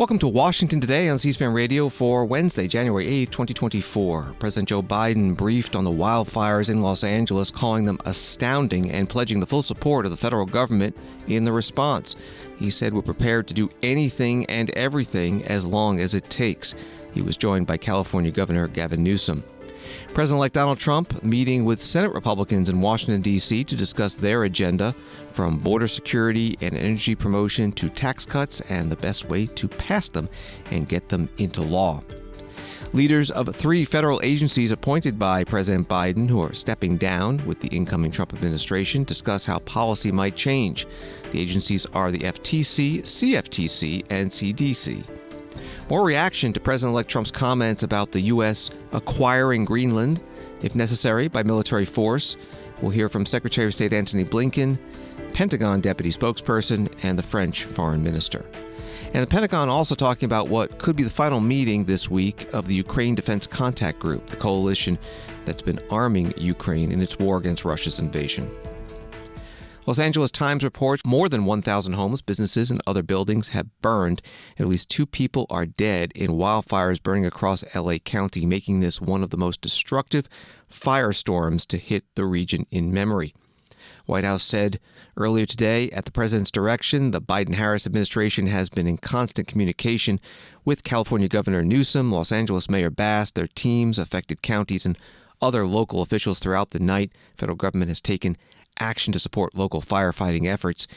Welcome to Washington Today on C-SPAN Radio for Wednesday, January 8th, 2024. President Joe Biden briefed on the wildfires in Los Angeles, calling them astounding and pledging the full support of the federal government in the response. He said we're prepared to do anything and everything as long as it takes. He was joined by California Governor Gavin Newsom. President-elect Donald Trump meeting with Senate Republicans in Washington, D.C. to discuss their agenda, from border security and energy promotion to tax cuts and the best way to pass them and get them into law. Leaders of 3 federal agencies appointed by President Biden, who are stepping down with the incoming Trump administration, discuss how policy might change. The agencies are the FTC, CFTC, and CDC. More reaction to President-elect Trump's comments about the U.S. acquiring Greenland, if necessary, by military force. We'll hear from Secretary of State Antony Blinken, Pentagon deputy spokesperson, and the French foreign minister. And the Pentagon also talking about what could be the final meeting this week of the Ukraine Defense Contact Group, the coalition that's been arming Ukraine in its war against Russia's invasion. Los Angeles Times reports more than 1,000 homes, businesses, and other buildings have burned. At least 2 people are dead in wildfires burning across L.A. County, making this one of the most destructive firestorms to hit the region in memory. White House said earlier today, at the president's direction, the Biden-Harris administration has been in constant communication with California Governor Newsom, Los Angeles Mayor Bass, their teams, affected counties, and other local officials throughout the night. Federal government has taken action to support local firefighting efforts.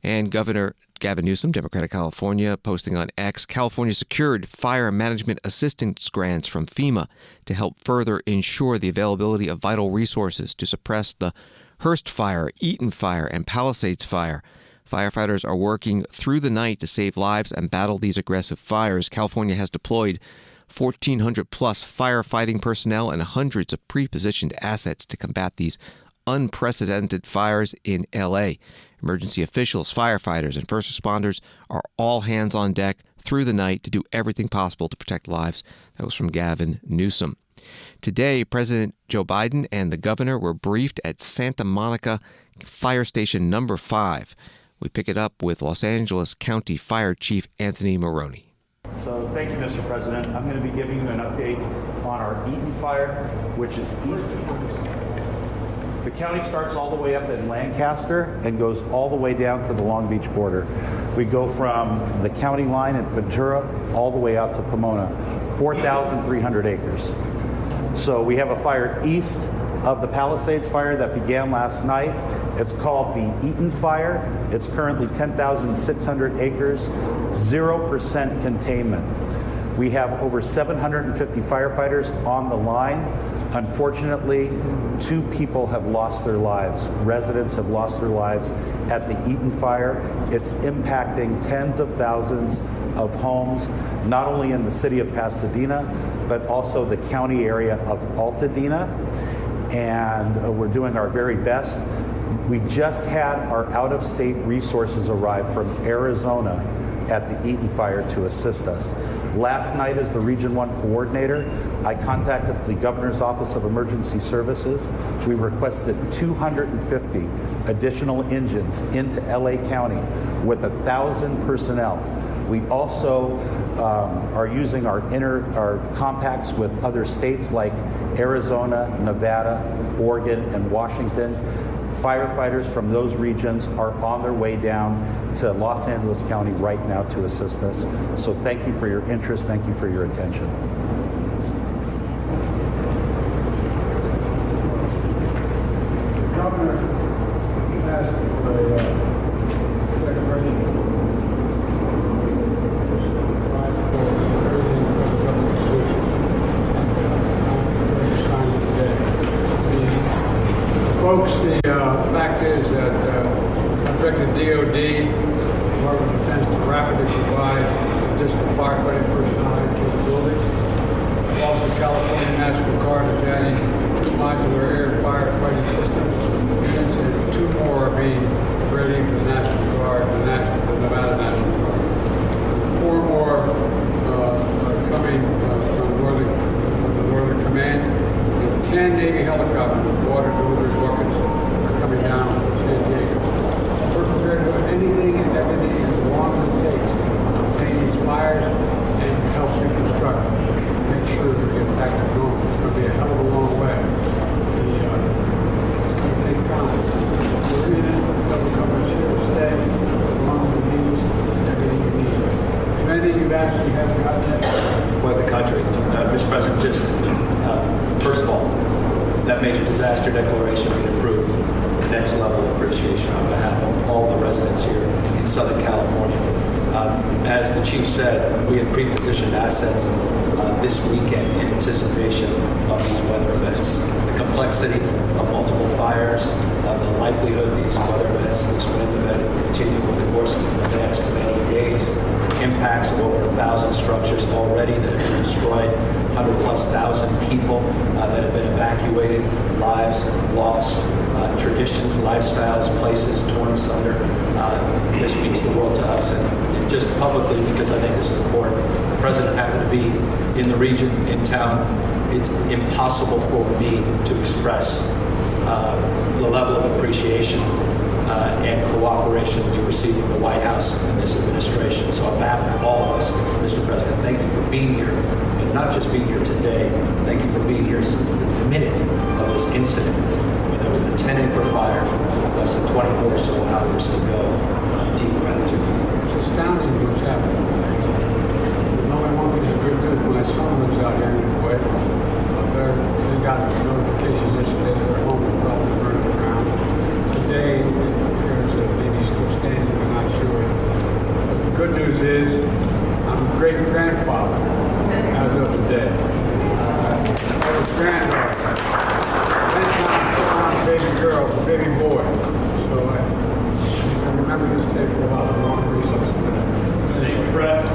And Governor Gavin Newsom, Democratic California, posting on X, California secured fire management assistance grants from FEMA to help further ensure the availability of vital resources to suppress the Hearst Fire, Eaton Fire, and Palisades Fire. Firefighters are working through the night to save lives and battle these aggressive fires. California has deployed 1,400-plus firefighting personnel and hundreds of pre-positioned assets to combat these unprecedented fires in L.A. Emergency officials, firefighters, and first responders are all hands on deck through the night to do everything possible to protect lives. That was from Gavin Newsom. Today, President Joe Biden and the governor were briefed at Santa Monica Fire Station Number 5. We pick it up with Los Angeles County Fire Chief Antony Maroney. So thank you, Mr. President. I'm going to be giving you an update on our Eaton Fire, which is east. The county starts all the way up in Lancaster and goes all the way down to the Long Beach border. We go from the county line in Ventura all the way out to Pomona, 4,300 acres. So we have a fire east of the Palisades fire that began last night. It's called the Eaton Fire. It's currently 10,600 acres, 0% containment. We have over 750 firefighters on the line. Unfortunately, 2 people have lost their lives. Residents have lost their lives at the Eaton Fire. It's impacting tens of thousands of homes, not only in the city of Pasadena, but also the county area of Altadena. And we're doing our very best. We just had our out-of-state resources arrive from Arizona at the Eaton Fire to assist us. Last night, as the Region 1 coordinator, I contacted the Governor's Office of Emergency Services. We requested 250 additional engines into LA County with 1,000 personnel. We also are using our compacts with other states like Arizona, Nevada, Oregon, and Washington. Firefighters from those regions are on their way down to Los Angeles County right now to assist us. So thank you for your interest. Thank you for your attention. Governor asked for a declaration folks, the fact is that I've directed DOD, Department of Defense, to rapidly provide additional firefighting personnel and capabilities. Also, California National Guard is adding 2 modular air firefighting systems. Units and 2 more are being ready for the National Guard, the Nevada National Guard. 4 more are coming from the Northern Command. And 10 Navy helicopters with water delivery buckets are coming down from San Diego. We're prepared to do anything and everything as long as it takes to contain these fires next level of appreciation on behalf of all the residents here in Southern California. As the chief said, we had pre-positioned assets this weekend in anticipation of these weather events. The complexity of multiple fires, the likelihood these weather events, this wind event will continue over the course of the next many days, the impacts of over 1,000 structures already that have been destroyed, 100,000+ people that have been evacuated, lives lost, traditions, lifestyles, places torn asunder. This speaks the world to us, and just publicly, because I think this is important. The president happened to be in the region, in town. It's impossible for me to express the level of appreciation and cooperation we receive from the White House and this administration. So on behalf of all of us, Mr. President, thank you for being here, and not just being here today. Thank you for being here since the minute of this incident, when there was a 10-acre fire less than 24 or so hours ago. Deep gratitude. It's astounding what's happening. There's only one piece of good news. My son lives out here in Kuwait. They got a notification yesterday that their home was probably burned around. Today, it appears that maybe still standing, we're not sure. But the good news is, I'm a great-grandfather as of today. I was granddaughter. Then I'm a baby girl, a baby boy. So I remember this day for a while. A long recess. Thank you, press.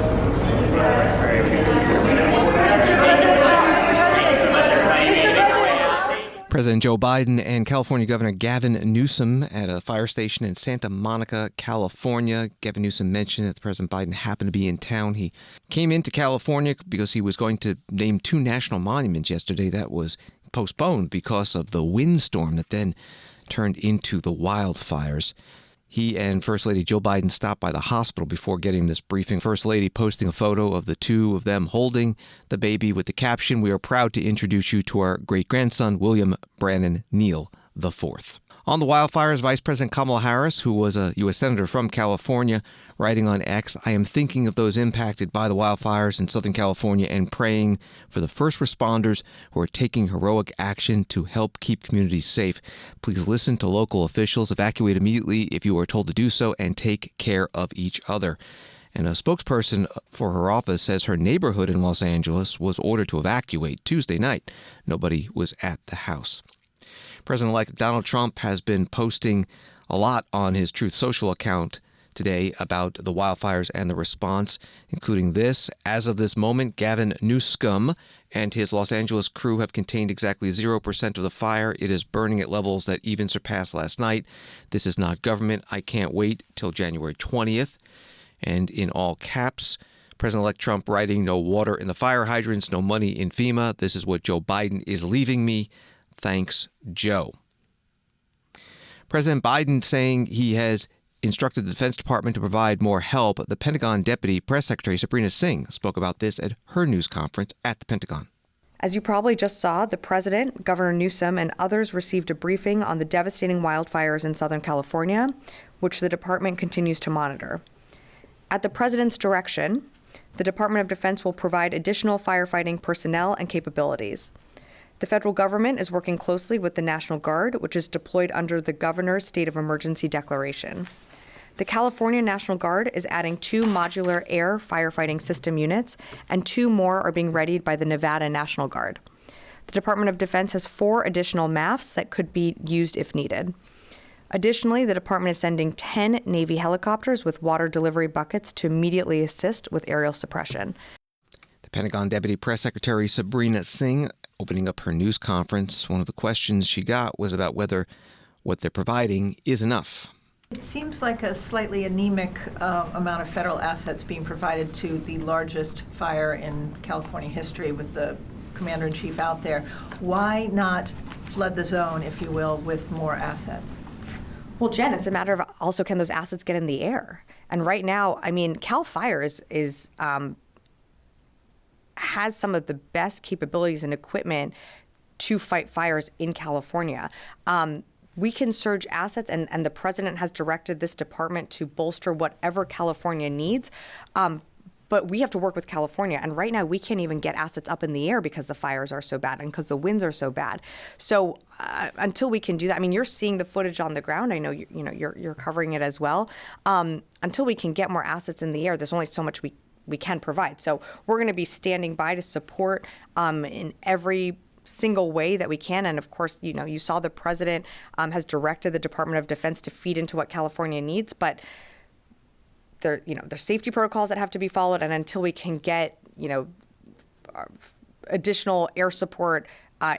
President Joe Biden and California Governor Gavin Newsom at a fire station in Santa Monica, California. Gavin Newsom mentioned that President Biden happened to be in town. He came into California because he was going to name 2 national monuments yesterday. That was postponed because of the windstorm that then turned into the wildfires. He and First Lady Joe Biden stopped by the hospital before getting this briefing. First Lady posting a photo of the 2 of them holding the baby with the caption, "We are proud to introduce you to our great-grandson, William Brannon Neal IV." On the wildfires, Vice President Kamala Harris, who was a U.S. Senator from California, writing on X, "I am thinking of those impacted by the wildfires in Southern California and praying for the first responders who are taking heroic action to help keep communities safe. Please listen to local officials, evacuate immediately if you are told to do so, and take care of each other." And a spokesperson for her office says her neighborhood in Los Angeles was ordered to evacuate Tuesday night. Nobody was at the house. President-elect Donald Trump has been posting a lot on his Truth Social account today about the wildfires and the response, including this. As of this moment, Gavin Newsom and his Los Angeles crew have contained exactly 0% of the fire. It is burning at levels that even surpassed last night. This is not government. I can't wait till January 20th. And in all caps, President-elect Trump writing, "No water in the fire hydrants, no money in FEMA. This is what Joe Biden is leaving me. Thanks, Joe." President Biden saying he has instructed the Defense Department to provide more help. The Pentagon Deputy Press Secretary Sabrina Singh spoke about this at her news conference at the Pentagon. As you probably just saw, the president, Governor Newsom, and others received a briefing on the devastating wildfires in Southern California, which the department continues to monitor. At the president's direction, the Department of Defense will provide additional firefighting personnel and capabilities. The federal government is working closely with the National Guard, which is deployed under the governor's state of emergency declaration. The California National Guard is adding 2 modular air firefighting system units, and 2 more are being readied by the Nevada National Guard. The Department of Defense has 4 additional MAFs that could be used if needed. Additionally, the department is sending 10 Navy helicopters with water delivery buckets to immediately assist with aerial suppression. The Pentagon Deputy Press Secretary Sabrina Singh opening up her news conference. One of the questions she got was about whether what they're providing is enough. It seems like a slightly anemic amount of federal assets being provided to the largest fire in California history with the commander-in-chief out there. Why not flood the zone, if you will, with more assets? Well, Jen, it's a matter of also can those assets get in the air? And right now, I mean, Cal Fire has some of the best capabilities and equipment to fight fires in California. We can surge assets, and the president has directed this department to bolster whatever California needs. But But we have to work with California. And right now we can't even get assets up in the air because the fires are so bad and because the winds are so bad. So until we can do that, I mean, you're seeing the footage on the ground. I know you're covering it as well. Until we can get more assets in the air, there's only so much we can provide. So we're going to be standing by to support in every single way that we can. And of course, you saw the president has directed the Department of Defense to feed into what California needs, but there's safety protocols that have to be followed. And until we can get, additional air support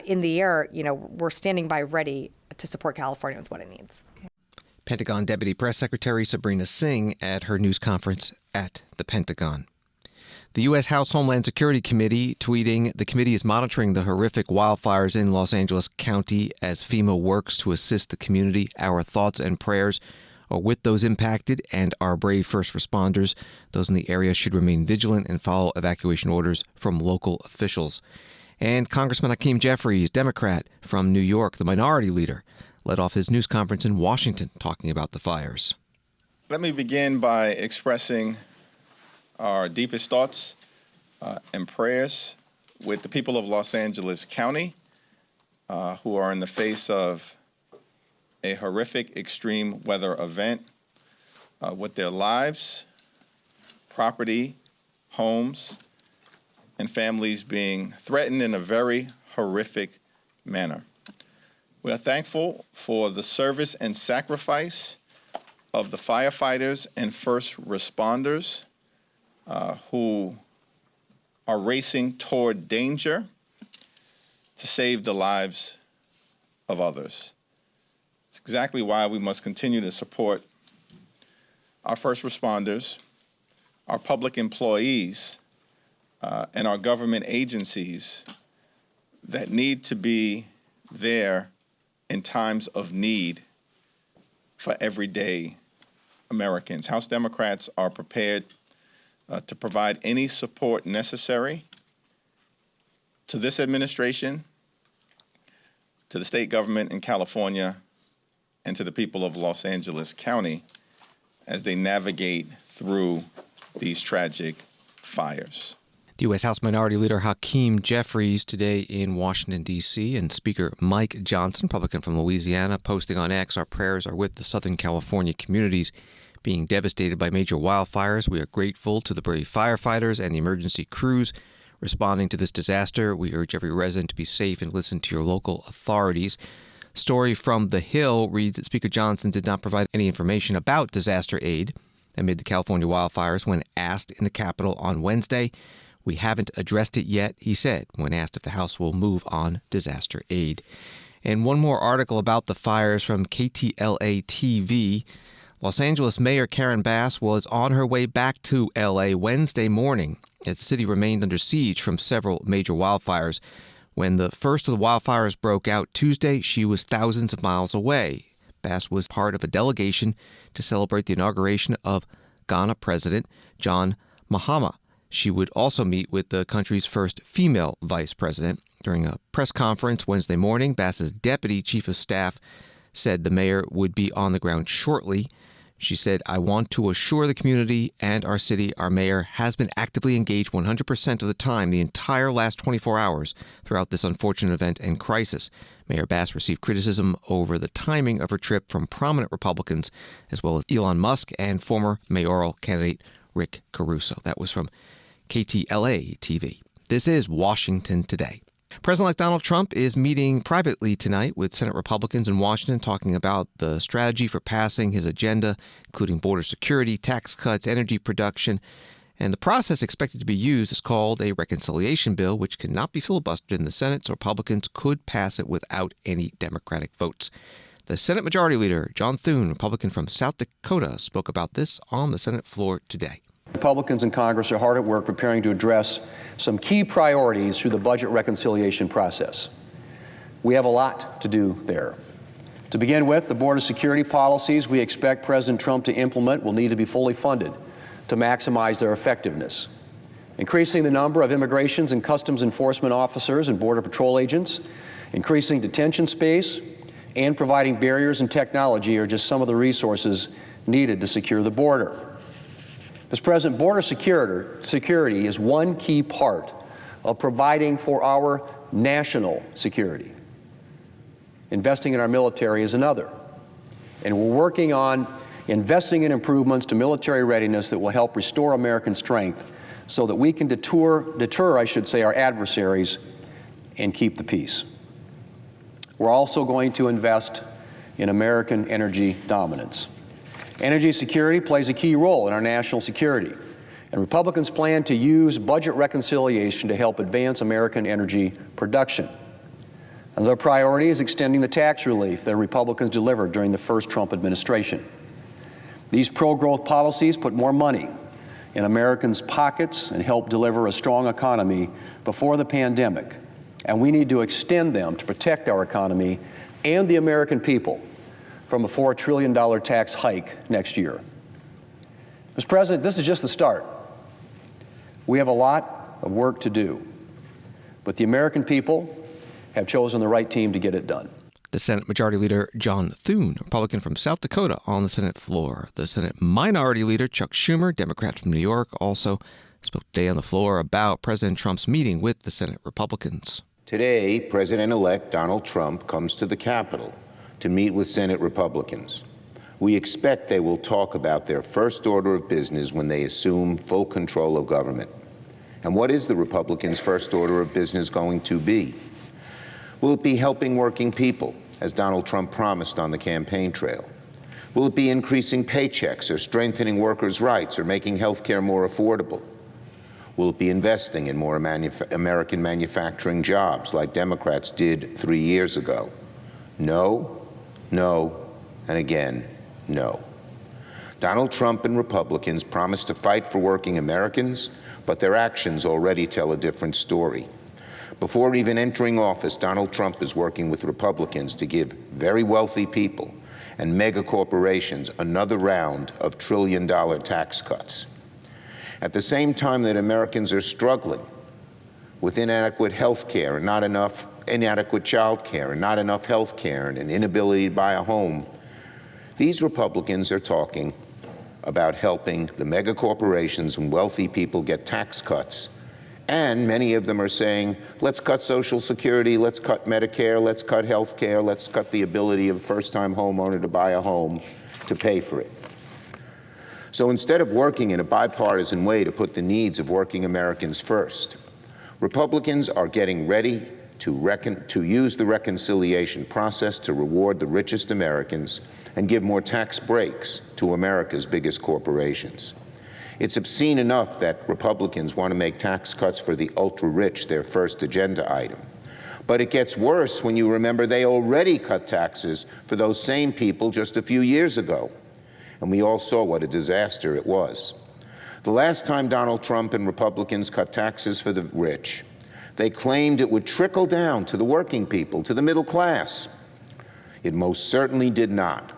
in the air, we're standing by ready to support California with what it needs. Pentagon Deputy Press Secretary Sabrina Singh at her news conference at the Pentagon. The U.S. House Homeland Security Committee tweeting, the committee is monitoring the horrific wildfires in Los Angeles County as FEMA works to assist the community. Our thoughts and prayers are with those impacted and our brave first responders. Those in the area should remain vigilant and follow evacuation orders from local officials. And Congressman Hakeem Jeffries, Democrat from New York, the minority leader, led off his news conference in Washington talking about the fires. Let me begin by expressing our deepest thoughts and prayers with the people of Los Angeles County who are in the face of a horrific extreme weather event with their lives, property, homes, and families being threatened in a very horrific manner. We are thankful for the service and sacrifice of the firefighters and first responders who are racing toward danger to save the lives of others. It's exactly why we must continue to support our first responders, our public employees, and our government agencies that need to be there in times of need for everyday Americans. House Democrats are prepared to provide any support necessary to this administration, to the state government in California, and to the people of Los Angeles County as they navigate through these tragic fires. The U.S. House Minority Leader Hakeem Jeffries today in Washington, D.C., and Speaker Mike Johnson, Republican from Louisiana, posting on X, our prayers are with the Southern California communities being devastated by major wildfires. We are grateful to the brave firefighters and the emergency crews responding to this disaster. We urge every resident to be safe and listen to your local authorities. Story from The Hill reads that Speaker Johnson did not provide any information about disaster aid amid the California wildfires when asked in the Capitol on Wednesday. We haven't addressed it yet, he said, when asked if the House will move on disaster aid. And one more article about the fires from KTLA TV. Los Angeles Mayor Karen Bass was on her way back to L.A. Wednesday morning as the city remained under siege from several major wildfires. When the first of the wildfires broke out Tuesday, she was thousands of miles away. Bass was part of a delegation to celebrate the inauguration of Ghana President John Mahama. She would also meet with the country's first female vice president. During a press conference Wednesday morning, Bass's deputy chief of staff said the mayor would be on the ground shortly. She said, I want to assure the community and our city our mayor has been actively engaged 100% of the time the entire last 24 hours throughout this unfortunate event and crisis. Mayor Bass received criticism over the timing of her trip from prominent Republicans, as well as Elon Musk and former mayoral candidate Rick Caruso. That was from KTLA TV. This is Washington Today. President-elect Donald Trump is meeting privately tonight with Senate Republicans in Washington, talking about the strategy for passing his agenda, including border security, tax cuts, energy production. And the process expected to be used is called a reconciliation bill, which cannot be filibustered in the Senate, so Republicans could pass it without any Democratic votes. The Senate Majority Leader, John Thune, Republican from South Dakota, spoke about this on the Senate floor today. Republicans in Congress are hard at work preparing to address some key priorities through the budget reconciliation process. We have a lot to do there. To begin with, the border security policies we expect President Trump to implement will need to be fully funded to maximize their effectiveness. Increasing the number of immigrations and customs enforcement officers and Border Patrol agents, increasing detention space, and providing barriers and technology are just some of the resources needed to secure the border. Mr. President, border security is one key part of providing for our national security. Investing in our military is another. And we're working on investing in improvements to military readiness that will help restore American strength so that we can deter, our adversaries and keep the peace. We're also going to invest in American energy dominance. Energy security plays a key role in our national security, and Republicans plan to use budget reconciliation to help advance American energy production. Another priority is extending the tax relief that Republicans delivered during the first Trump administration. These pro-growth policies put more money in Americans' pockets and help deliver a strong economy before the pandemic, and we need to extend them to protect our economy and the American people from a $4 trillion tax hike next year. Mr. President, this is just the start. We have a lot of work to do, but the American people have chosen the right team to get it done. The Senate Majority Leader John Thune, Republican from South Dakota, on the Senate floor. The Senate Minority Leader Chuck Schumer, Democrat from New York, also spoke today on the floor about President Trump's meeting with the Senate Republicans. Today, President-elect Donald Trump comes to the Capitol to meet with Senate Republicans. We expect they will talk about their first order of business when they assume full control of government. And what is the Republicans' first order of business going to be? Will it be helping working people, as Donald Trump promised on the campaign trail? Will it be increasing paychecks or strengthening workers' rights or making health care more affordable? Will it be investing in more American manufacturing jobs like Democrats did 3 years ago? No, no, and again, no. Donald Trump and Republicans promised to fight for working Americans, but their actions already tell a different story. Before even entering office, Donald Trump is working with Republicans to give very wealthy people and mega corporations another round of trillion-dollar tax cuts. At the same time that Americans are struggling with inadequate health care and inadequate child care and not enough health care and an inability to buy a home, these Republicans are talking about helping the mega corporations and wealthy people get tax cuts. And many of them are saying, let's cut Social Security, let's cut Medicare, let's cut health care, let's cut the ability of a first-time homeowner to buy a home to pay for it. So instead of working in a bipartisan way to put the needs of working Americans first, Republicans are getting ready to use the reconciliation process to reward the richest Americans and give more tax breaks to America's biggest corporations. It's obscene enough that Republicans want to make tax cuts for the ultra-rich their first agenda item. But it gets worse when you remember they already cut taxes for those same people just a few years ago. And we all saw what a disaster it was. The last time Donald Trump and Republicans cut taxes for the rich, they claimed it would trickle down to the working people, to the middle class. It most certainly did not.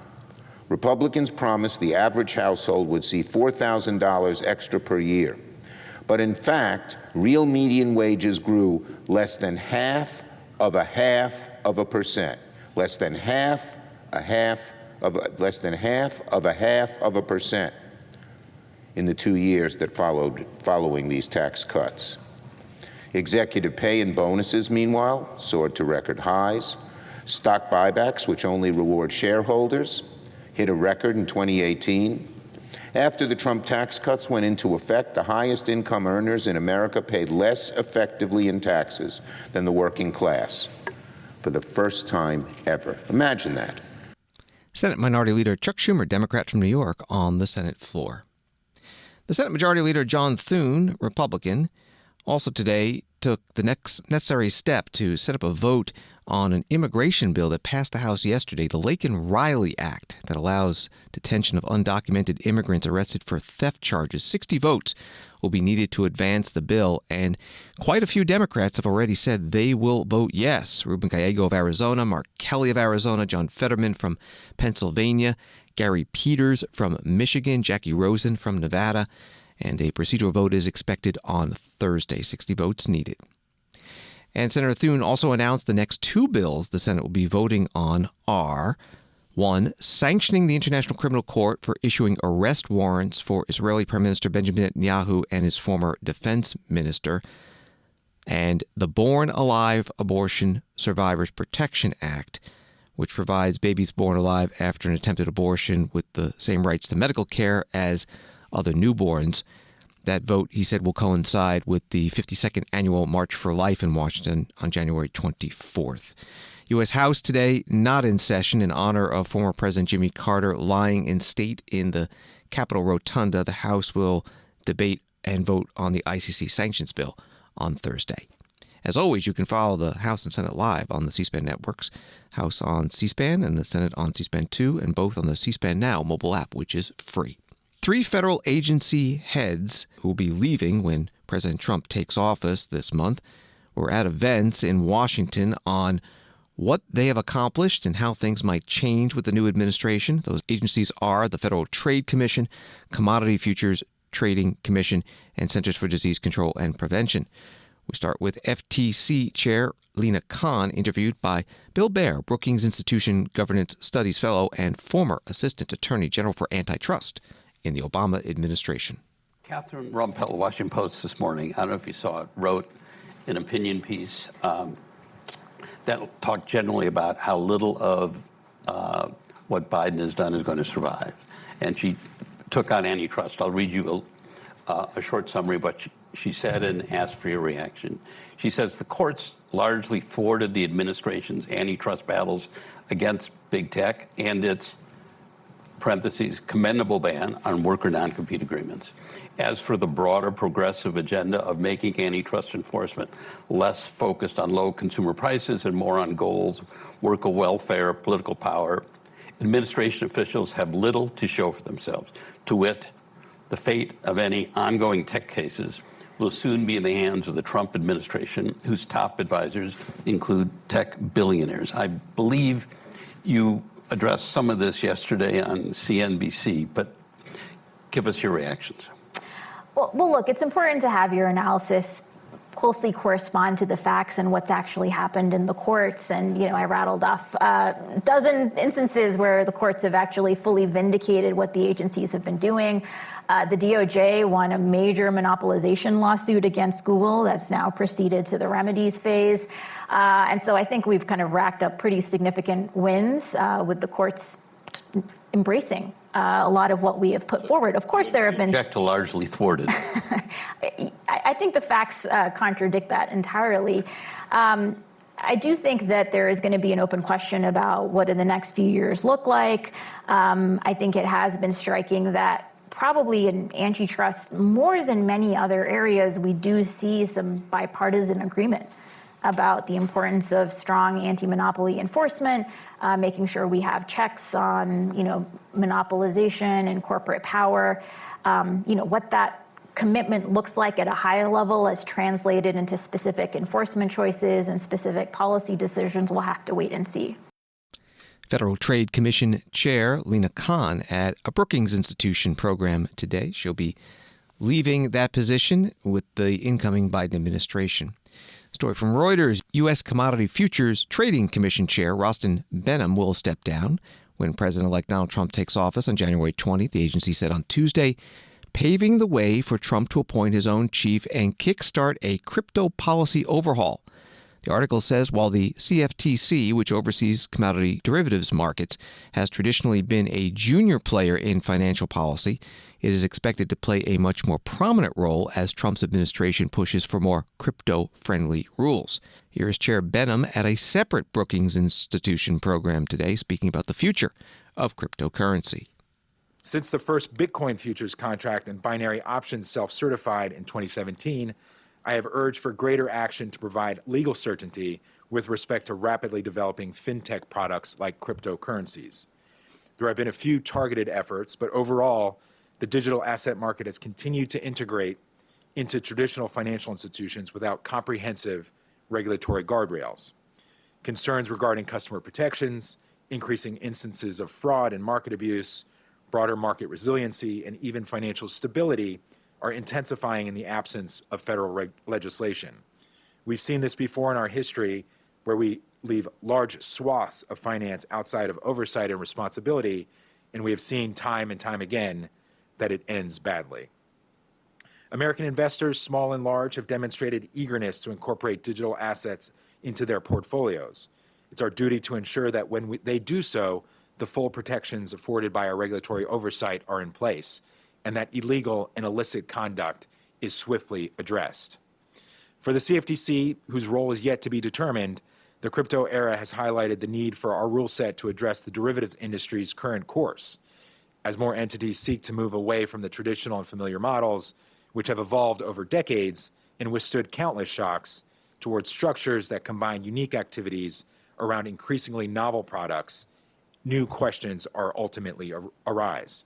Republicans promised the average household would see $4,000 extra per year. But in fact, real median wages grew less than half of a percent. Less than half of a percent in the 2 years that following these tax cuts. Executive pay and bonuses, meanwhile, soared to record highs. Stock buybacks, which only reward shareholders, hit a record in 2018. After the Trump tax cuts went into effect, the highest income earners in America paid less effectively in taxes than the working class for the first time ever. Imagine that. Senate Minority Leader Chuck Schumer, Democrat from New York, on the Senate floor. The Senate Majority Leader John Thune, Republican, also today took the next necessary step to set up a vote on an immigration bill that passed the House yesterday, the Laken-Riley Act, that allows detention of undocumented immigrants arrested for theft charges. 60 votes will be needed to advance the bill, and quite a few Democrats have already said they will vote yes. Ruben Gallego of Arizona, Mark Kelly of Arizona, John Fetterman from Pennsylvania, Gary Peters from Michigan, Jackie Rosen from Nevada, and a procedural vote is expected on Thursday. 60 votes needed. And Senator Thune also announced the next two bills the Senate will be voting on are One, sanctioning the International Criminal Court for issuing arrest warrants for Israeli Prime Minister Benjamin Netanyahu and his former defense minister. And the Born Alive Abortion Survivors Protection Act, which provides babies born alive after an attempted abortion with the same rights to medical care as other newborns. That vote, he said, will coincide with the 52nd annual March for Life in Washington on January 24th. U.S. House today not in session in honor of former President Jimmy Carter lying in state in the Capitol Rotunda. The House will debate and vote on the ICC sanctions bill on Thursday. As always, you can follow the House and Senate live on the C-SPAN networks, House on C-SPAN and the Senate on C-SPAN 2, and both on the C-SPAN Now mobile app, which is free. 3 federal agency heads who will be leaving when President Trump takes office this month were at events in Washington on what they have accomplished and how things might change with the new administration. Those agencies are the Federal Trade Commission, Commodity Futures Trading Commission, and Centers for Disease Control and Prevention. We start with FTC Chair Lina Khan, interviewed by Bill Baer, Brookings Institution Governance Studies Fellow and former Assistant Attorney General for Antitrust in the Obama administration. Catherine Rumpel, Washington Post this morning, I don't know if you saw it, wrote an opinion piece that talked generally about how little of what Biden has done is going to survive. And she took on antitrust. I'll read you a short summary of what she said and asked for your reaction. She says the courts largely thwarted the administration's antitrust battles against big tech and its, parentheses, commendable ban on worker non-compete agreements. As for the broader progressive agenda of making antitrust enforcement less focused on low consumer prices and more on goals, worker welfare, political power, administration officials have little to show for themselves. To wit, the fate of any ongoing tech cases will soon be in the hands of the Trump administration, whose top advisors include tech billionaires. I believe you addressed some of this yesterday on CNBC, but give us your reactions. Well, look, it's important to have your analysis closely correspond to the facts and what's actually happened in the courts. And, I rattled off a dozen instances where the courts have actually fully vindicated what the agencies have been doing. The DOJ won a major monopolization lawsuit against Google that's now proceeded to the remedies phase. And so I think we've kind of racked up pretty significant wins with the courts embracing a lot of what we have put forward. Of course, there have been... Object to largely thwarted. I think the facts contradict that entirely. I do think that there is going to be an open question about what do the next few years look like. I think it has been striking that probably in antitrust, more than many other areas, we do see some bipartisan agreement about the importance of strong anti-monopoly enforcement, making sure we have checks on, monopolization and corporate power. What that commitment looks like at a higher level as translated into specific enforcement choices and specific policy decisions, we'll have to wait and see. Federal Trade Commission Chair Lina Khan at a Brookings Institution program today. She'll be leaving that position with the incoming Biden administration. Story from Reuters, U.S. Commodity Futures Trading Commission Chair Rostin Benham will step down when President-elect Donald Trump takes office on January 20th, the agency said on Tuesday, paving the way for Trump to appoint his own chief and kickstart a crypto policy overhaul. The article says while the CFTC, which oversees commodity derivatives markets, has traditionally been a junior player in financial policy, it is expected to play a much more prominent role as Trump's administration pushes for more crypto-friendly rules. Here is Chair Benham at a separate Brookings Institution program today, speaking about the future of cryptocurrency. Since the first Bitcoin futures contract and binary options self-certified in 2017, I have urged for greater action to provide legal certainty with respect to rapidly developing fintech products like cryptocurrencies. There have been a few targeted efforts, but overall, the digital asset market has continued to integrate into traditional financial institutions without comprehensive regulatory guardrails. Concerns regarding customer protections, increasing instances of fraud and market abuse, broader market resiliency, and even financial stability are intensifying in the absence of federal legislation. We've seen this before in our history where we leave large swaths of finance outside of oversight and responsibility, and we have seen time and time again that it ends badly. American investors, small and large, have demonstrated eagerness to incorporate digital assets into their portfolios. It's our duty to ensure that when they do so, the full protections afforded by our regulatory oversight are in place, and that illegal and illicit conduct is swiftly addressed. For the CFTC, whose role is yet to be determined, the crypto era has highlighted the need for our rule set to address the derivatives industry's current course, as more entities seek to move away from the traditional and familiar models, which have evolved over decades and withstood countless shocks, towards structures that combine unique activities around increasingly novel products. New questions are ultimately arise.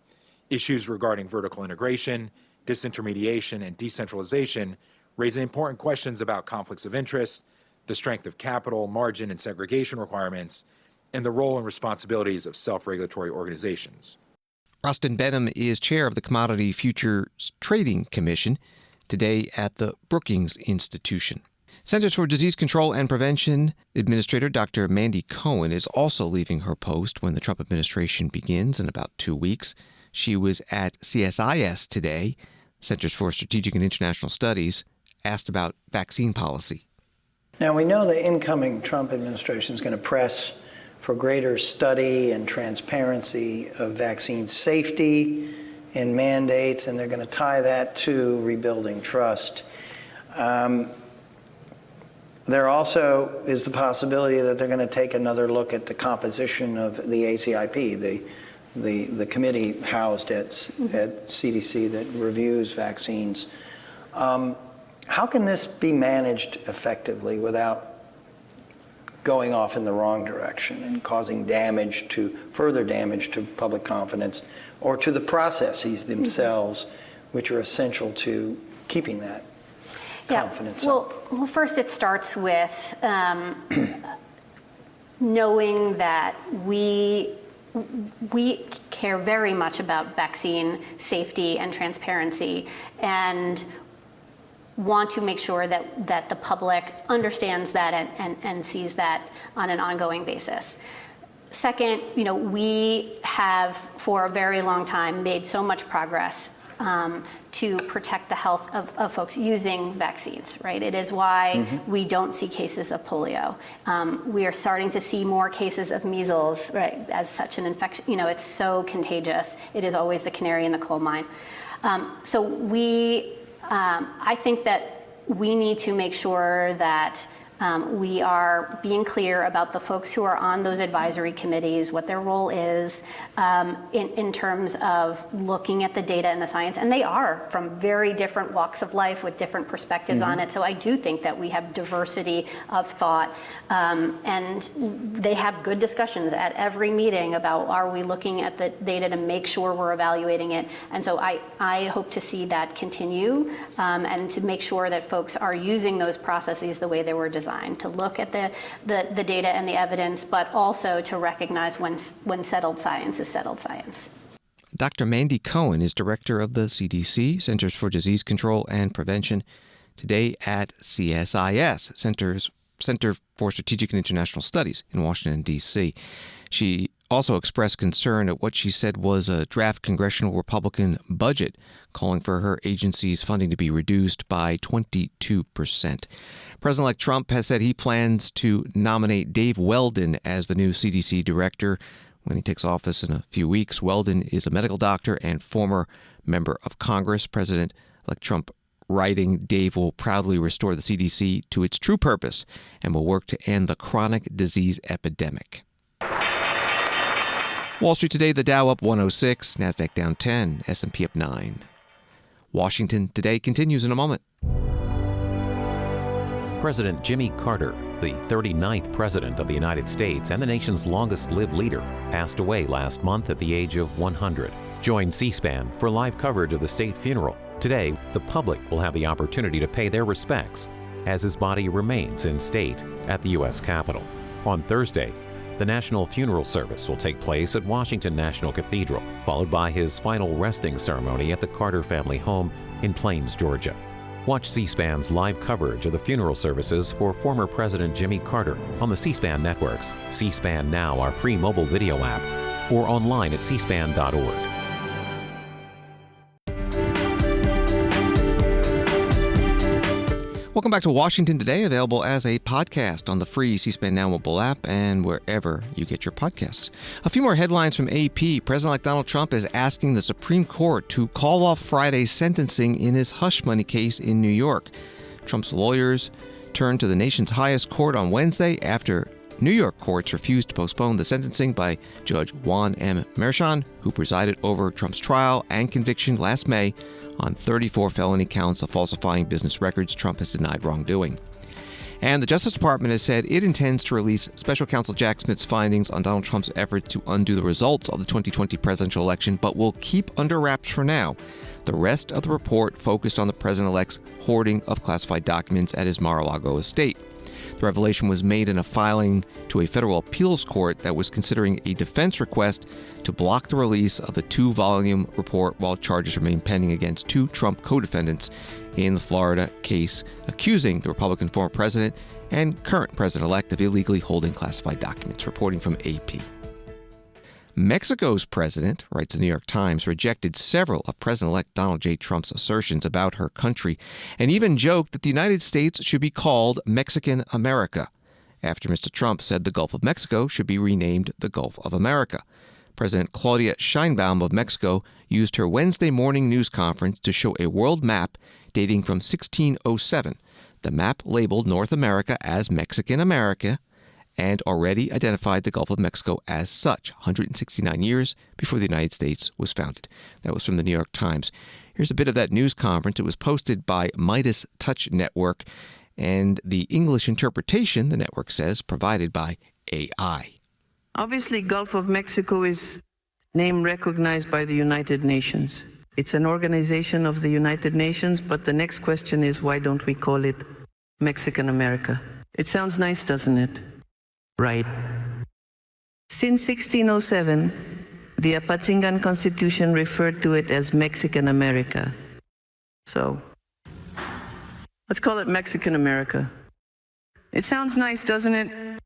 Issues regarding vertical integration, disintermediation, and decentralization raise important questions about conflicts of interest, the strength of capital, margin, and segregation requirements, and the role and responsibilities of self-regulatory organizations. Rustin Benham is chair of the Commodity Futures Trading Commission, today at the Brookings Institution. Centers for Disease Control and Prevention Administrator Dr. Mandy Cohen is also leaving her post when the Trump administration begins in about 2 weeks. She was at CSIS today, Centers for Strategic and International Studies, asked about vaccine policy. Now, we know the incoming Trump administration is going to press for greater study and transparency of vaccine safety and mandates, and they're going to tie that to rebuilding trust. There also is the possibility that they're going to take another look at the composition of the ACIP, the committee housed at CDC that reviews vaccines. How can this be managed effectively without going off in the wrong direction and causing further damage to public confidence or to the processes themselves, which are essential to keeping that confidence up? Well, first it starts with knowing that we care very much about vaccine safety and transparency, and want to make sure that the public understands that and sees that on an ongoing basis. Second, we have for a very long time made so much progress to protect the health of folks using vaccines, right? It is why we don't see cases of polio. We are starting to see more cases of measles, right, as such an infection. It's so contagious. It is always the canary in the coal mine. I think that we need to make sure that we are being clear about the folks who are on those advisory committees, what their role is in terms of looking at the data and the science. And they are from very different walks of life with different perspectives on it. So I do think that we have diversity of thought. And they have good discussions at every meeting about, are we looking at the data to make sure we're evaluating it? And so I hope to see that continue and to make sure that folks are using those processes the way they were designed, to look at the data and the evidence, but also to recognize when settled science is settled science. Dr. Mandy Cohen is director of the CDC, Centers for Disease Control and Prevention, today at CSIS, Center for Strategic and International Studies in Washington, D.C. She also expressed concern at what she said was a draft congressional Republican budget, calling for her agency's funding to be reduced by 22%. President-elect Trump has said he plans to nominate Dave Weldon as the new CDC director when he takes office in a few weeks. Weldon is a medical doctor and former member of Congress. President-elect Trump writing, Dave will proudly restore the CDC to its true purpose and will work to end the chronic disease epidemic. Wall Street today, the Dow up 106, NASDAQ down 10, S&P up 9. Washington today continues in a moment. President Jimmy Carter, the 39th President of the United States and the nation's longest-lived leader, passed away last month at the age of 100. Join C-SPAN for live coverage of the state funeral. Today, the public will have the opportunity to pay their respects as his body remains in state at the U.S. Capitol. On Thursday, the national funeral service will take place at Washington National Cathedral, followed by his final resting ceremony at the Carter family home in Plains, Georgia. Watch C-SPAN's live coverage of the funeral services for former President Jimmy Carter on the C-SPAN networks, C-SPAN Now, our free mobile video app, or online at cspan.org. Welcome back to Washington Today, available as a podcast on the free C-SPAN Now mobile app and wherever you get your podcasts. A few more headlines from AP. President-elect Donald Trump is asking the Supreme Court to call off Friday's sentencing in his hush money case in New York. Trump's lawyers turned to the nation's highest court on Wednesday after New York courts refused to postpone the sentencing by Judge Juan M. Merchan, who presided over Trump's trial and conviction last May on 34 felony counts of falsifying business records. Trump has denied wrongdoing. And the Justice Department has said it intends to release Special Counsel Jack Smith's findings on Donald Trump's efforts to undo the results of the 2020 presidential election, but will keep under wraps for now. The rest of the report focused on the president-elect's hoarding of classified documents at his Mar-a-Lago estate. The revelation was made in a filing to a federal appeals court that was considering a defense request to block the release of the 2-volume report while charges remain pending against 2 Trump co-defendants in the Florida case, accusing the Republican former president and current president-elect of illegally holding classified documents, reporting from AP. Mexico's president, writes the New York Times, rejected several of President-elect Donald J. Trump's assertions about her country and even joked that the United States should be called Mexican America, after Mr. Trump said the Gulf of Mexico should be renamed the Gulf of America. President Claudia Sheinbaum of Mexico used her Wednesday morning news conference to show a world map dating from 1607. The map labeled North America as Mexican America and already identified the Gulf of Mexico as such 169 years before the United States was founded. That was from the New York Times. Here's a bit of that news conference. It was posted by Midas Touch Network, and the English interpretation, the network says, provided by AI. Obviously, Gulf of Mexico is a name recognized by the United Nations. It's an organization of the United Nations, but the next question is, why don't we call it Mexican America? It sounds nice, doesn't it? Right. Since 1607, the Apatzingan Constitution referred to it as Mexican America. So, let's call it Mexican America. It sounds nice, doesn't it?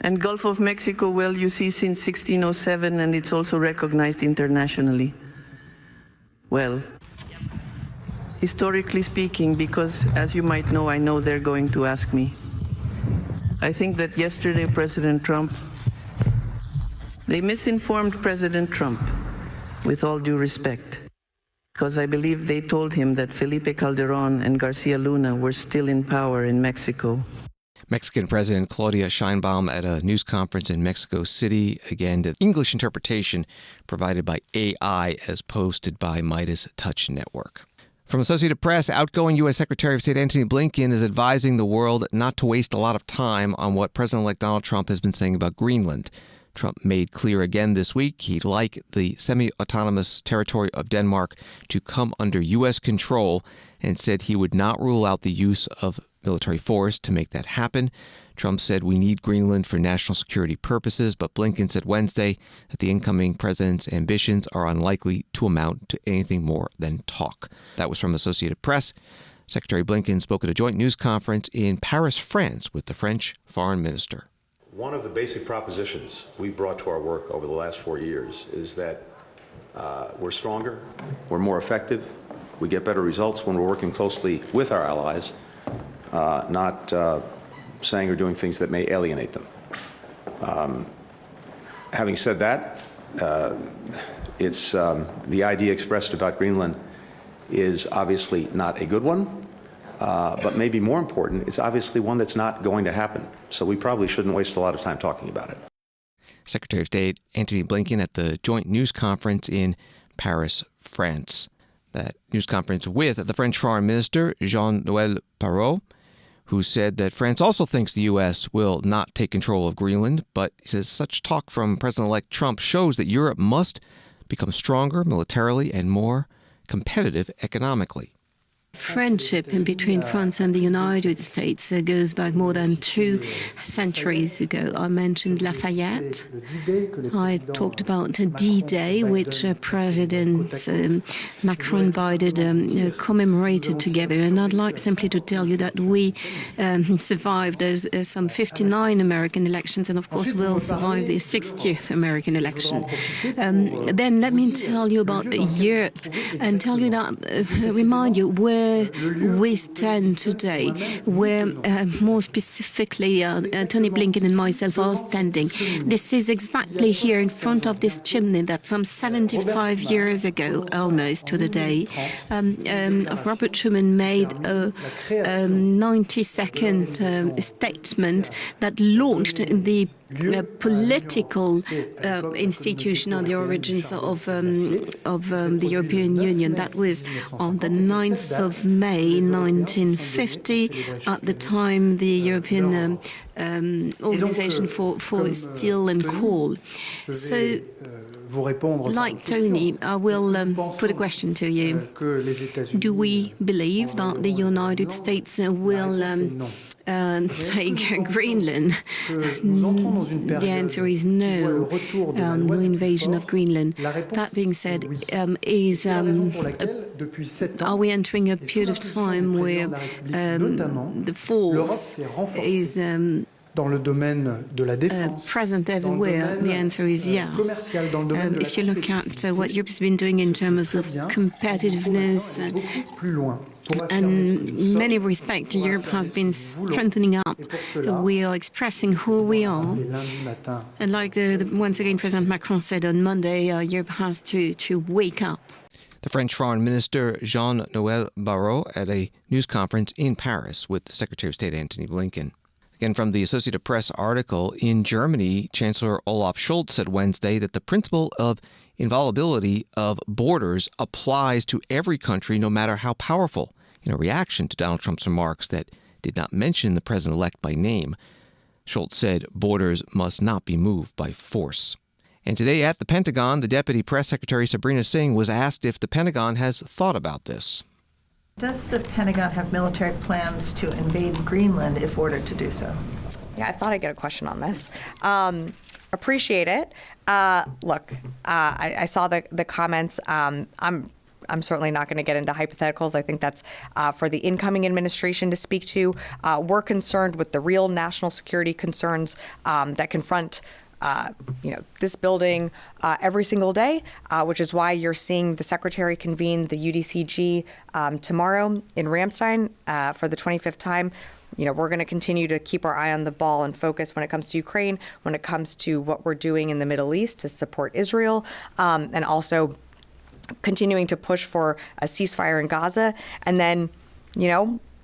And Gulf of Mexico, well, you see, since 1607, and it's also recognized internationally. Well, historically speaking, because as you might know, I know they're going to ask me. I think that yesterday, President Trump, they misinformed President Trump, with all due respect, because I believe they told him that Felipe Calderon and Garcia Luna were still in power in Mexico. Mexican President Claudia Sheinbaum at a news conference in Mexico City. Again, the English interpretation provided by AI as posted by Midas Touch Network. From Associated Press, outgoing U.S. Secretary of State Antony Blinken is advising the world not to waste a lot of time on what President-elect Donald Trump has been saying about Greenland. Trump made clear again this week he'd like the semi-autonomous territory of Denmark to come under U.S. control and said he would not rule out the use of military force to make that happen. Trump said we need Greenland for national security purposes, but Blinken said Wednesday that the incoming president's ambitions are unlikely to amount to anything more than talk. That was from Associated Press. Secretary Blinken spoke at a joint news conference in Paris, France, with the French foreign minister. One of the basic propositions we brought to our work over the last 4 years is that we're stronger, we're more effective, we get better results when we're working closely with our allies, not saying or doing things that may alienate them. Having said that, it's the idea expressed about Greenland is obviously not a good one, but maybe more important, it's obviously one that's not going to happen. So we probably shouldn't waste a lot of time talking about it. Secretary of State Antony Blinken at the joint news conference in Paris, France. That news conference with the French Foreign Minister, Jean-Noël Barrot, who said that France also thinks the U.S. will not take control of Greenland, but he says such talk from President-elect Trump shows that Europe must become stronger militarily and more competitive economically. Friendship in between France and the United States goes back more than 2 centuries ago. I mentioned Lafayette. I talked about D-Day, which President Macron and Biden commemorated together. And I'd like simply to tell you that we survived some 59 American elections, and of course we'll survive the 60th American election. Then let me tell you about Europe and tell you that, remind you where we stand today, where more specifically Tony Blinken and myself are standing. This is exactly here in front of this chimney that some 75 years ago, almost to the day, Robert Schuman made a 90-second statement that launched the political institution on the origins of the European Union. That was on the 9th of May 1950, at the time the European Organization for Steel and Coal. So, like Tony, I will put a question to you. Do we believe that the United States will take Greenland? The answer is no. No invasion of Greenland. That being said, are we entering a period of time where the force is present everywhere? The answer is yes. If you look at what Europe's been doing in terms of competitiveness, and in many respects, Europe has been strengthening up. We are expressing who we are. And like once again, President Macron said on Monday, Europe has to wake up. The French Foreign Minister Jean-Noël Barrot at a news conference in Paris with Secretary of State Antony Blinken. Again, from the Associated Press article, in Germany, Chancellor Olaf Scholz said Wednesday that the principle of inviolability of borders applies to every country, no matter how powerful, in a reaction to Donald Trump's remarks that did not mention the president-elect by name. Scholz said borders must not be moved by force. And today at the Pentagon, the Deputy Press Secretary Sabrina Singh was asked if the Pentagon has thought about this. Does the Pentagon have military plans to invade Greenland if ordered to do so? Yeah, I thought I'd get a question on this. Appreciate it. Look, I saw the comments. I'm certainly not going to get into hypotheticals. I think that's for the incoming administration to speak to. We're concerned with the real national security concerns that confront this building every single day, which is why you're seeing the Secretary convene the UDCG tomorrow in Ramstein for the 25th time. We're going to continue to keep our eye on the ball and focus when it comes to Ukraine, when it comes to what we're doing in the Middle East to support Israel, and also continuing to push for a ceasefire in Gaza. And then,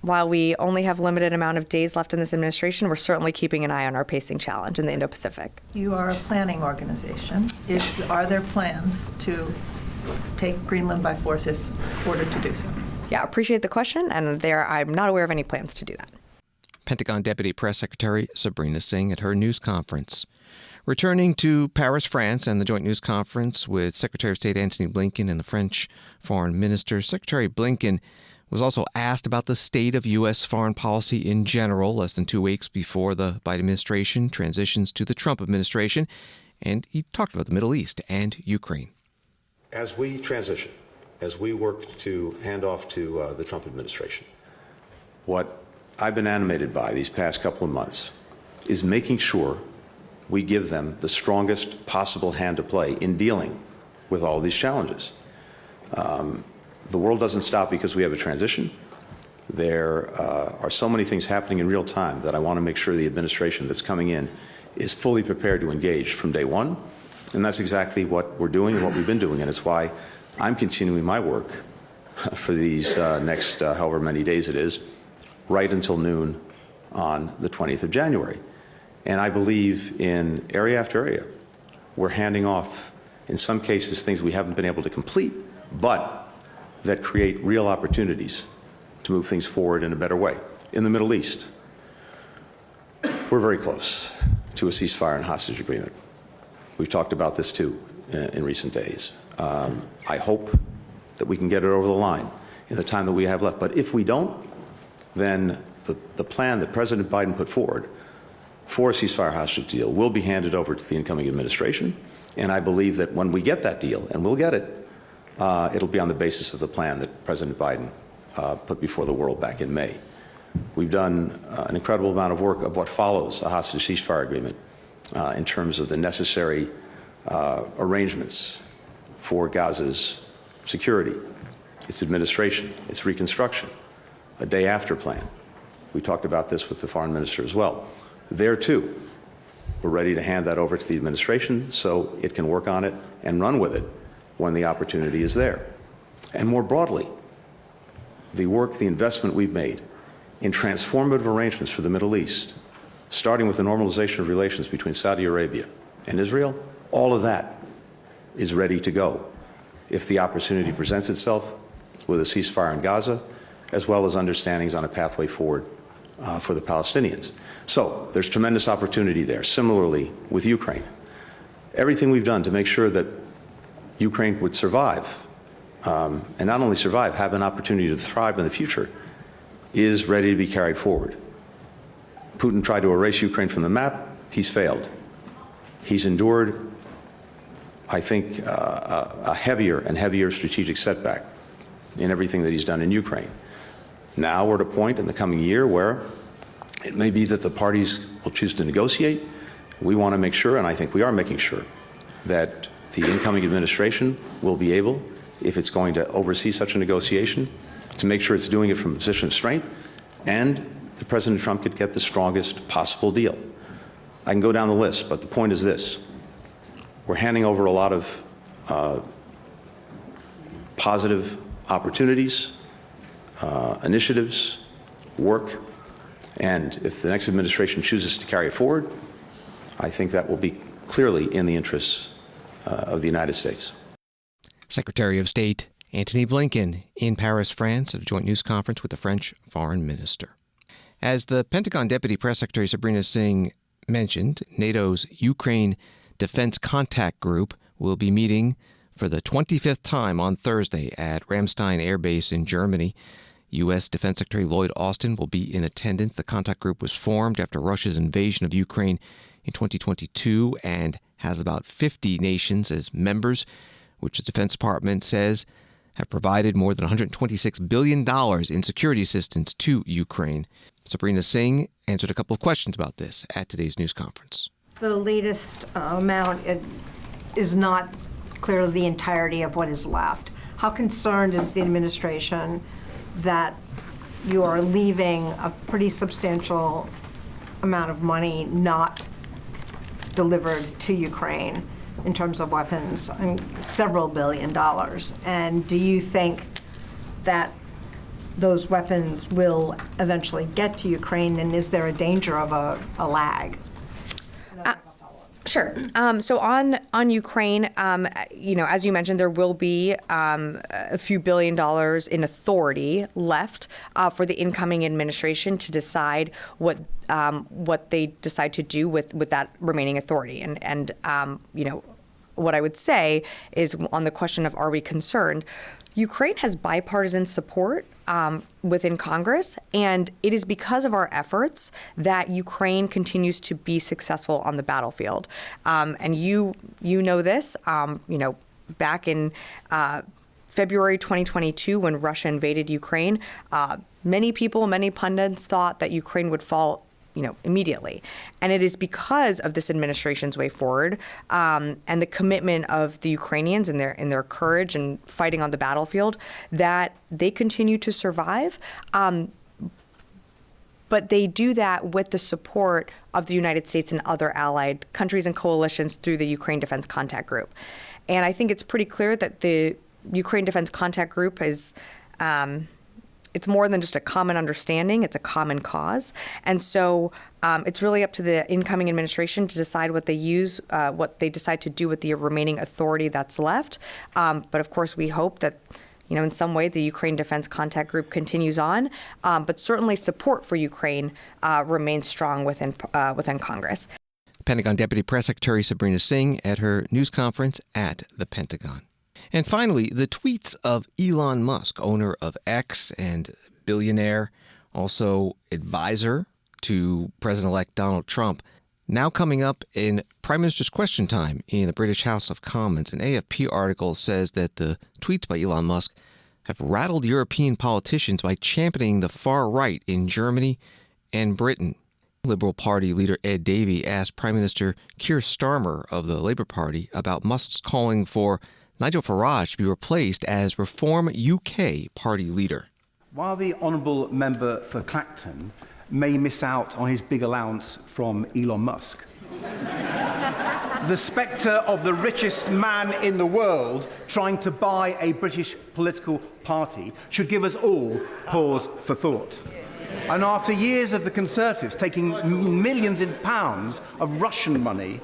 while we only have limited amount of days left in this administration, we're certainly keeping an eye on our pacing challenge in the Indo-Pacific. You are a planning organization. Are there plans to take Greenland by force if ordered to do so? Yeah, appreciate the question, and I'm not aware of any plans to do that. Pentagon Deputy Press Secretary Sabrina Singh at her news conference. Returning to Paris, France, and the joint news conference with Secretary of State Antony Blinken and the French Foreign Minister, Secretary Blinken was also asked about the state of U.S. foreign policy in general, less than 2 weeks before the Biden administration transitions to the Trump administration, and he talked about the Middle East and Ukraine. As we transition, as we work to hand off to the Trump administration, what I've been animated by these past couple of months is making sure we give them the strongest possible hand to play in dealing with all of these challenges. The world doesn't stop because we have a transition. There are so many things happening in real time that I want to make sure the administration that's coming in is fully prepared to engage from day one. And that's exactly what we're doing and what we've been doing. And it's why I'm continuing my work for these next however many days it is, right until noon on the 20th of January. And I believe in area after area, we're handing off, in some cases, things we haven't been able to complete, but that create real opportunities to move things forward in a better way. In the Middle East, we're very close to a ceasefire and hostage agreement. We've talked about this too in recent days. I hope that we can get it over the line in the time that we have left. But if we don't, then the plan that President Biden put forward for a ceasefire hostage deal will be handed over to the incoming administration. And I believe that when we get that deal, and we'll get it, it'll be on the basis of the plan that President Biden put before the world back in May. We've done an incredible amount of work of what follows a hostage ceasefire agreement in terms of the necessary arrangements for Gaza's security, its administration, its reconstruction, a day after plan. We talked about this with the foreign minister as well. There too, we're ready to hand that over to the administration so it can work on it and run with it when the opportunity is there. And more broadly, the work, the investment we've made in transformative arrangements for the Middle East, starting with the normalization of relations between Saudi Arabia and Israel, all of that is ready to go if the opportunity presents itself with a ceasefire in Gaza, as well as understandings on a pathway forward for the Palestinians. So there's tremendous opportunity there. Similarly, with Ukraine, everything we've done to make sure that Ukraine would survive, and not only survive, have an opportunity to thrive in the future, is ready to be carried forward. Putin tried to erase Ukraine from the map. He's failed. He's endured, I think, a heavier and heavier strategic setback in everything that he's done in Ukraine. Now we're at a point in the coming year where it may be that the parties will choose to negotiate. We want to make sure, and I think we are making sure, that the incoming administration will be able, if it's going to oversee such a negotiation, to make sure it's doing it from a position of strength, and that President Trump could get the strongest possible deal. I can go down the list, but the point is this. We're handing over a lot of positive opportunities, initiatives, work, and if the next administration chooses to carry it forward, I think that will be clearly in the interests of the United States. Secretary of State Antony Blinken in Paris, France, at a joint news conference with the French foreign minister. As the Pentagon Deputy Press Secretary Sabrina Singh mentioned, NATO's Ukraine Defense Contact Group will be meeting for the 25th time on Thursday at Ramstein Air Base in Germany. U.S. Defense Secretary Lloyd Austin will be in attendance. The contact group was formed after Russia's invasion of Ukraine in 2022 and has about 50 nations as members, which the Defense Department says have provided more than $126 billion in security assistance to Ukraine. Sabrina Singh answered a couple of questions about this at today's news conference. The latest amount is not clearly the entirety of what is left. How concerned is the administration that you are leaving a pretty substantial amount of money not delivered to Ukraine in terms of weapons, several $billion dollars? And do you think that those weapons will eventually get to Ukraine, and is there a danger of a lag? Sure. So on Ukraine, as you mentioned, there will be a few $1 billion in authority left for the incoming administration to decide what they decide to do with that remaining authority. And what I would say is, on the question of are we concerned, Ukraine has bipartisan support within Congress, and it is because of our efforts that Ukraine continues to be successful on the battlefield. And you know this, back in February 2022, when Russia invaded Ukraine, many people, many pundits thought that Ukraine would fall immediately. And it is because of this administration's way forward and the commitment of the Ukrainians and their courage and fighting on the battlefield that they continue to survive. But they do that with the support of the United States and other allied countries and coalitions through the Ukraine Defense Contact Group. And I think it's pretty clear that the Ukraine Defense Contact Group is it's more than just a common understanding, it's a common cause. And so it's really up to the incoming administration to decide what they decide to do with the remaining authority that's left. But of course, we hope that, in some way the Ukraine Defense Contact Group continues on. But certainly support for Ukraine remains strong within Congress. Pentagon Deputy Press Secretary Sabrina Singh at her news conference at the Pentagon. And finally, the tweets of Elon Musk, owner of X and billionaire, also advisor to President-elect Donald Trump, now coming up in Prime Minister's Question Time in the British House of Commons. An AFP article says that the tweets by Elon Musk have rattled European politicians by championing the far right in Germany and Britain. Liberal Party leader Ed Davey asked Prime Minister Keir Starmer of the Labour Party about Musk's calling for Nigel Farage to be replaced as Reform UK party leader. While the honourable member for Clacton may miss out on his big allowance from Elon Musk, the spectre of the richest man in the world trying to buy a British political party should give us all pause for thought. And after years of the Conservatives taking millions of pounds of Russian money,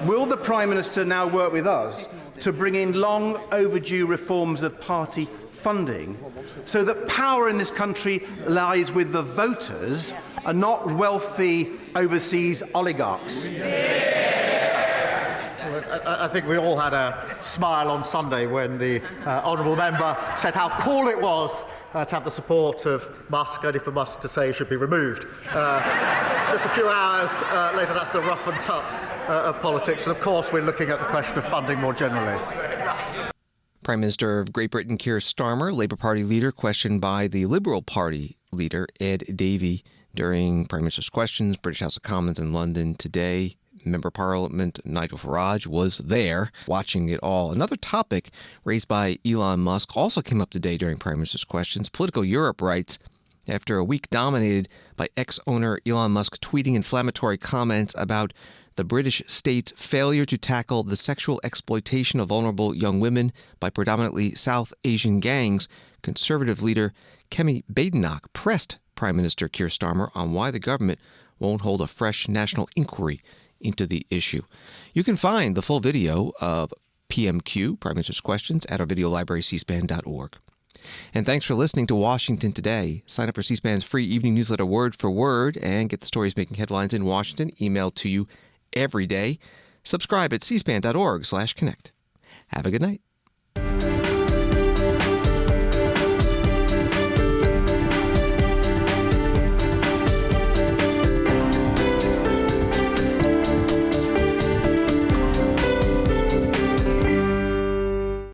will the Prime Minister now work with us to bring in long overdue reforms of party funding so that power in this country lies with the voters and not wealthy overseas oligarchs? I think we all had a smile on Sunday when the honourable member said how cool it was to have the support of Musk, only for Musk to say he should be removed. Just a few hours later, that's the rough and tough of politics. And of course, we're looking at the question of funding more generally. Prime Minister of Great Britain Keir Starmer, Labour Party leader, questioned by the Liberal Party leader Ed Davey during Prime Minister's Questions, British House of Commons in London today. Member of Parliament Nigel Farage was there watching it all. Another topic raised by Elon Musk also came up today during Prime Minister's Questions. Political Europe writes, after a week dominated by ex-owner Elon Musk tweeting inflammatory comments about the British state's failure to tackle the sexual exploitation of vulnerable young women by predominantly South Asian gangs, Conservative leader Kemi Badenoch pressed Prime Minister Keir Starmer on why the government won't hold a fresh national inquiry into the issue. You can find the full video of PMQ, Prime Minister's Questions, at our video library, cspan.org. And thanks for listening to Washington Today. Sign up for C-SPAN's free evening newsletter Word for Word and get the stories making headlines in Washington emailed to you every day. Subscribe at cspan.org/connect. Have a good night.